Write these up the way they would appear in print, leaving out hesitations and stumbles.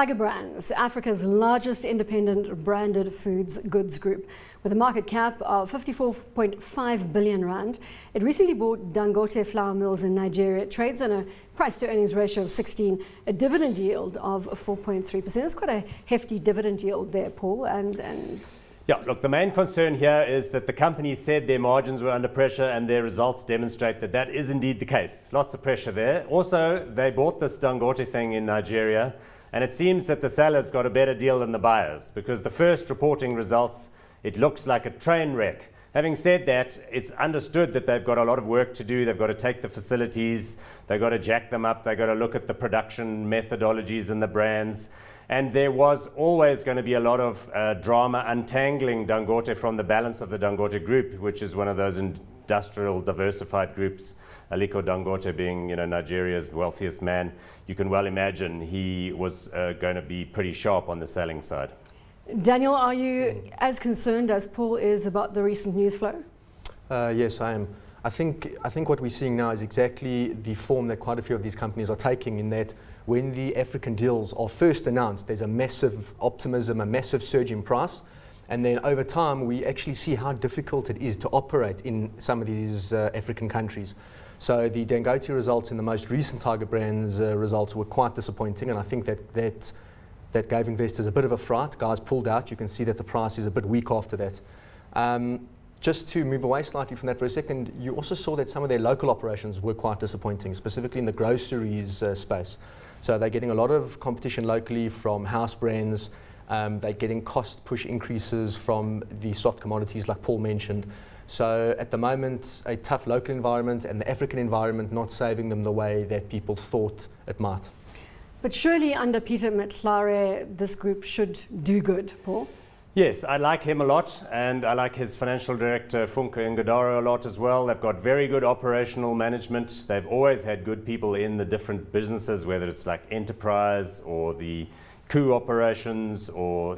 Tiger Brands, Africa's largest independent branded foods goods group, with a market cap of 54.5 billion rand. It recently bought Dangote Flour Mills in Nigeria. It trades on a price-to-earnings ratio of 16, a dividend yield of 4.3%. It's quite a hefty dividend yield there, Paul. Yeah, look, the main concern here is that the company said their margins were under pressure and their results demonstrate that that is indeed the case. Lots of pressure there. Also, they bought this Dangote thing in Nigeria, and it seems that the sellers got a better deal than the buyers, because the first reporting results, it looks like a train wreck. Having said that, it's understood that they've got a lot of work to do. They've got to take the facilities, they've got to jack them up, they've got to look at the production methodologies and the brands. And there was always going to be a lot of drama untangling Dangote from the balance of the Dangote group, which is one of those industrial diversified groups. Aliko Dangote being, Nigeria's wealthiest man, you can well imagine he was going to be pretty sharp on the selling side. Daniel, are you as concerned as Paul is about the recent news flow? Yes, I am. I think what we're seeing now is exactly the form that quite a few of these companies are taking, in that when the African deals are first announced, there's a massive optimism, a massive surge in price. And then over time, we actually see how difficult it is to operate in some of these African countries. So the Dangote results in the most recent Tiger Brands results were quite disappointing. And I think that gave investors a bit of a fright. Guys pulled out. You can see that the price is a bit weak after that. Just to move away slightly from that for a second, you also saw that some of their local operations were quite disappointing, specifically in the groceries space. So they're getting a lot of competition locally from house brands. They're getting cost push increases from the soft commodities like Paul mentioned. So at the moment, a tough local environment and the African environment not saving them the way that people thought it might. But surely under Peter Mtlare, this group should do good, Paul? Yes, I like him a lot, and I like his financial director, Funke Ngadaro, a lot as well. They've got very good operational management. They've always had good people in the different businesses, whether it's like enterprise or the coup operations or,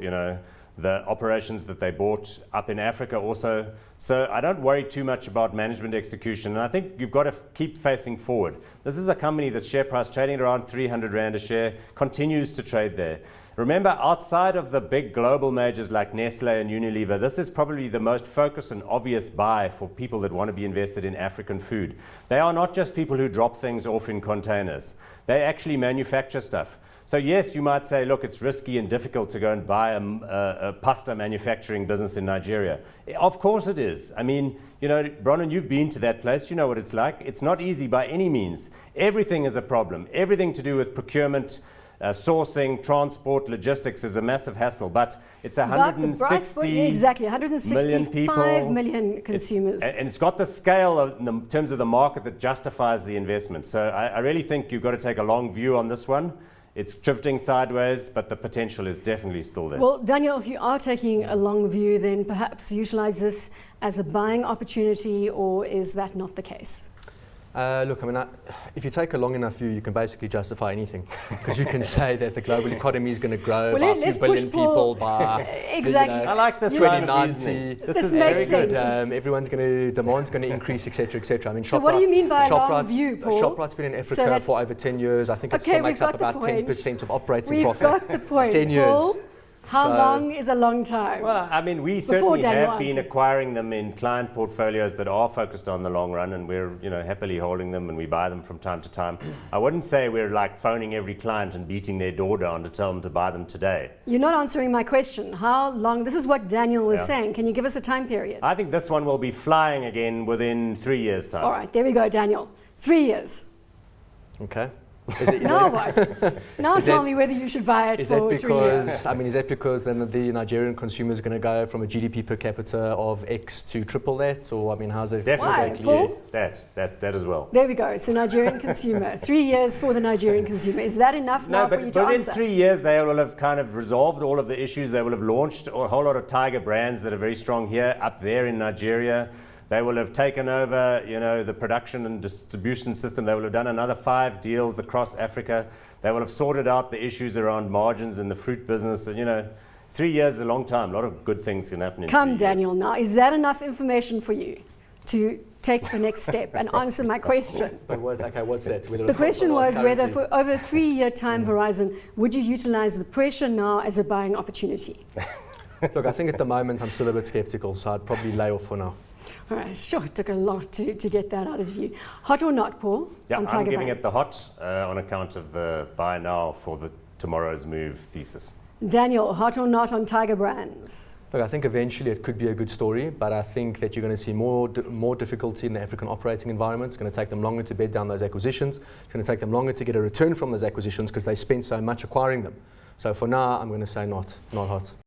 the operations that they bought up in Africa also. So I don't worry too much about management execution. And I think you've got to keep facing forward. This is a company that's share price trading around 300 Rand a share, continues to trade there. Remember, outside of the big global majors like Nestle and Unilever, this is probably the most focused and obvious buy for people that want to be invested in African food. They are not just people who drop things off in containers. They actually manufacture stuff. So yes, you might say, look, it's risky and difficult to go and buy a pasta manufacturing business in Nigeria. Of course it is. I mean, Bronwyn, you've been to that place. You know what it's like. It's not easy by any means. Everything is a problem. Everything to do with procurement, sourcing, transport, logistics is a massive hassle, but it's 160 million people, 5 million consumers. And it's got the scale in terms of the market that justifies the investment. So I really think you've got to take a long view on this one. It's drifting sideways, but the potential is definitely still there. Well, Daniel, if you are taking a long view, then perhaps utilize this as a buying opportunity, or is that not the case? Look, if you take a long enough view, you can basically justify anything, because you can say that the global economy is going to grow by a few billion people by exactly. I like this 2090. This is very good. Demand's going to increase, etc., etc. So what do you mean by a long view, Paul? ShopRite's been in Africa for over 10 years. I think it still makes up about 10% of operating profit. We've got the point, 10 years. Paul. How long is a long time? Well, we certainly have been acquiring them in client portfolios that are focused on the long run, and we're happily holding them, and we buy them from time to time. I wouldn't say we're like phoning every client and beating their door down to tell them to buy them today. You're not answering my question. How long? This is what Daniel was saying. Can you give us a time period? I think this one will be flying again within 3 years' time. All right, there we go, Daniel. 3 years. Okay. Now what? Now tell me whether you should buy it for 3 years. Is that because then the Nigerian consumer is going to go from a GDP per capita of X to triple that? Or how's it? Definitely, yes. That as well. There we go. So Nigerian consumer. 3 years for the Nigerian consumer. Is that enough now for you to answer? Within 3 years, they will have kind of resolved all of the issues. They will have launched a whole lot of Tiger brands that are very strong here, up there in Nigeria. They will have taken over, the production and distribution system. They will have done another 5 deals across Africa. They will have sorted out the issues around margins in the fruit business. 3 years is a long time. A lot of good things can happen in 3 years. Come, Daniel, now. Is that enough information for you? to take the next step and answer my question. But what's that? The question was whether for over a 3-year time horizon, would you utilize the pressure now as a buying opportunity? Look, I think at the moment I'm still a bit skeptical, so I'd probably lay off for now. All right, sure, it took a lot to get that out of you. Hot or not, Paul? Yeah, on I'm Tiger giving Brands? it the hot on account of the buy now for the tomorrow's move thesis. Daniel, hot or not on Tiger Brands? Look, I think eventually it could be a good story, but I think that you're going to see more difficulty in the African operating environment. It's going to take them longer to bed down those acquisitions. It's going to take them longer to get a return from those acquisitions because they spent so much acquiring them. So for now, I'm going to say not hot.